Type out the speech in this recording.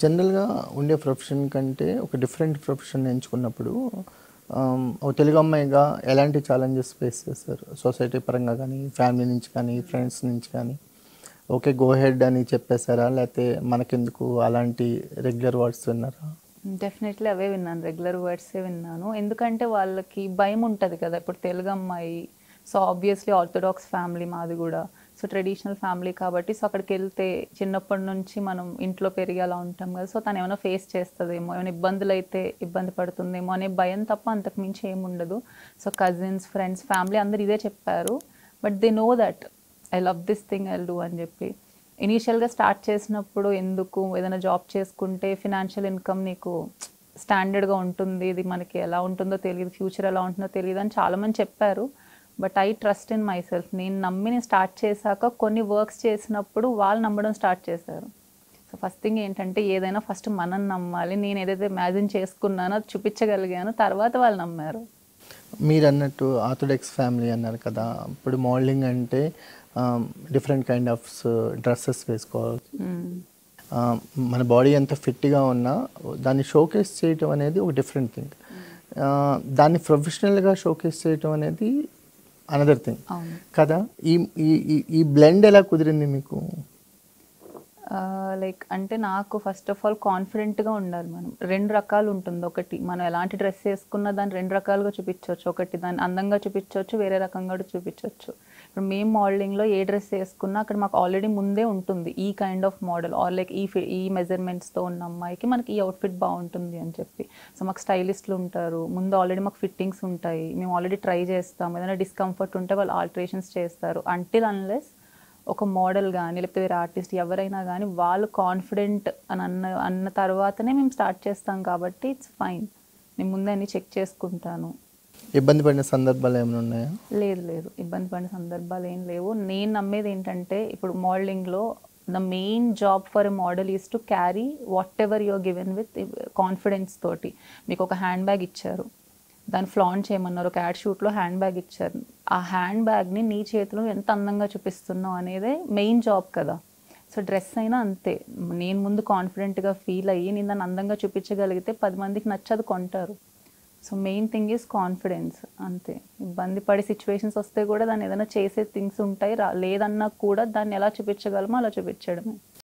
జనరల్‌గా ఉండే ప్రొఫెషన్ కంటే ఒక డిఫరెంట్ ప్రొఫెషన్ ఎంచుకున్నప్పుడు ఒక తెలుగు అమ్మాయిగా ఎలాంటి ఛాలెంజెస్ ఫేస్ చేశారు? సొసైటీ పరంగా గానీ, ఫ్యామిలీ నుంచి కానీ, ఫ్రెండ్స్ నుంచి కానీ, ఓకే. గో హెడ్ అని చెప్పేసారా? లేతే మనకెందుకు అలాంటి రెగ్యులర్ వర్డ్స్ విన్నారా? డెఫినెట్‌లీ అవే విన్నాను. రెగ్యులర్ వర్డ్సే విన్నాను. ఎందుకంటే వాళ్ళకి భయముంటది కదా! ఇప్పుడు తెలుగమ్మాయి. సో, ఆబ్వియస్‌లీ ఆర్థోడాక్స్ ఫ్యామిలీ మాది గూడా. సో, ట్రెడిషనల్ ఫ్యామిలీ కాబట్టి సో, అక్కడికెళ్తే చిన్నప్పటి నుంచి మనం ఇంట్లో పెరిగి అలా ఉంటాం కదా! సో, తనేమైనా ఫేస్ చేస్తదేమో, ఏమైనా ఇబ్బందులైతే ఇబ్బంది పడుతుందేమో అనే భయం తప్ప అంతకు మించి ఏముండదు. సో, కజిన్స్, ఫ్రెండ్స్, ఫ్యామిలీ అందరూ ఇదే చెప్పారు. But they know that I love this thing I'll do అని చెప్పి. ఇనీషియల్‌గా స్టార్ట్ చేసినప్పుడు ఎందుకు ఏదైనా జాబ్ చేసుకుంటే ఫినాన్షియల్ ఇన్‌కమ్ నీకు స్టాండర్డ్‌గా ఉంటుంది. ఇది మనకి ఎలా ఉంటుందో తెలీదు. ఫ్యూచర్ ఎలా ఉంటుందో తెలీదు అని చాలామంది చెప్పారు. But I trust in my self. నేను స్టార్ట్ చేశాక కొన్ని వర్క్స్ చేసినప్పుడు వాళ్ళు నమ్మడం స్టార్ట్ చేశారు. సో, ఫస్ట్ థింగ్ ఏంటంటే ఏదైనా ఫస్ట్ మనం నమ్మాలి. నేను ఏదైతే ఇమాజిన్ చేసుకున్నానో అది చూపించగలిగాను. తర్వాత వాళ్ళు నమ్మారు. మీరన్నట్టు ఆర్థోడాక్స్ ఫ్యామిలీ అన్నారు కదా! ఇప్పుడు మోడలింగ్ అంటే డిఫరెంట్ కైండ్ ఆఫ్ డ్రెసెస్ వేసుకోవాలి. ఆహ్, మన బాడీ ఎంత ఫిట్‌గా ఉన్నా దాన్ని షోకేస్ చేయటం అనేది ఒక డిఫరెంట్ థింగ్. దాన్ని ప్రొఫెషనల్‌గా షోకేస్ చేయటం అనేది అనదర్ థింగ్ అవును. కదా! ఈ ఈ ఈ ఈ బ్లెండ్ ఎలా కుదిరింది మీకు? లైక్ అంటే నాకు ఫస్ట్ ఆఫ్ ఆల్ కాన్ఫిడెంట్‌గా ఉండాలి మనం. 2 రకాలు ఉంటుంది. ఒకటి మనం ఎలాంటి డ్రెస్ ఏసుకున్నా దాన్ని 2 రకాలుగా చూపించొచ్చు. ఒకటి దాన్ని అందంగా చూపించొచ్చు, వేరే రకంగా కూడా చూపించొచ్చు. ఇప్పుడు మేము మోడలింగ్‌లో ఏ డ్రెస్ ఏసుకున్నా అక్కడ మాకు ఆల్రెడీ ముందే ఉంటుంది. ఈ kind of model or like ఈ మెజర్‌మెంట్స్‌తో ఉన్న అమ్మాయికి మనకి ఈ అవుట్‌ఫిట్ బాగుంటుంది అని చెప్పి. సో, మాకు స్టైలిస్టులు ఉంటారు. ముందు ఆల్రెడీ మాకు ఫిట్టింగ్స్ ఉంటాయి. మేము ఆల్రెడీ ట్రై చేస్తాం. ఏదైనా డిస్కంఫర్ట్ ఉంటే వాళ్ళు ఆల్టరేషన్స్ చేస్తారు. అంటిల్ అన్లెస్ ఒక మోడల్ గానీ, లేకపోతే వేరే ఆర్టిస్ట్ ఎవరైనా గానీ వాళ్ళు కాన్ఫిడెంట్ అని అన్న తర్వాతనే మేము స్టార్ట్ చేస్తాం కాబట్టి ఇట్స్ ఫైన్. నేను ముందే అన్నీ చెక్ చేసుకుంటాను. ఇబ్బంది పడిన సందర్భాలు ఏమైనా ఉన్నాయా? లేదు. ఇబ్బంది పడిన సందర్భాలు ఏం లేవు. నేను నమ్మేది ఏంటంటే ఇప్పుడు మోడలింగ్‌లో the main job for a model is to carry whatever you are given with confidence తోటి. మీకు ఒక హ్యాండ్ బ్యాగ్ ఇచ్చారు. దాన్ని ఫ్లాంట్ చేయమన్నారు. ఒక యాడ్ షూట్‌లో హ్యాండ్ బ్యాగ్ ఇచ్చారు. ఆ హ్యాండ్ బ్యాగ్‌ని నీ చేతిలో ఎంత అందంగా చూపిస్తున్నావు అనేదే మెయిన్ జాబ్ కదా! సో, డ్రెస్ అయినా అంతే. నేను ముందు కాన్ఫిడెంట్‌గా ఫీల్ అయ్యి నేను దాన్ని అందంగా చూపించగలిగితే 10 మందికి నచ్చి అది కొంటారు. So, main thing is confidence అంతే. ఇబ్బంది పడే సిట్యుయేషన్స్ వస్తే కూడా దాన్ని ఏదైనా చేసే థింగ్స్ ఉంటాయి. లేదన్నా కూడా దాన్ని ఎలా చూపించగలమో అలా చూపించడమే.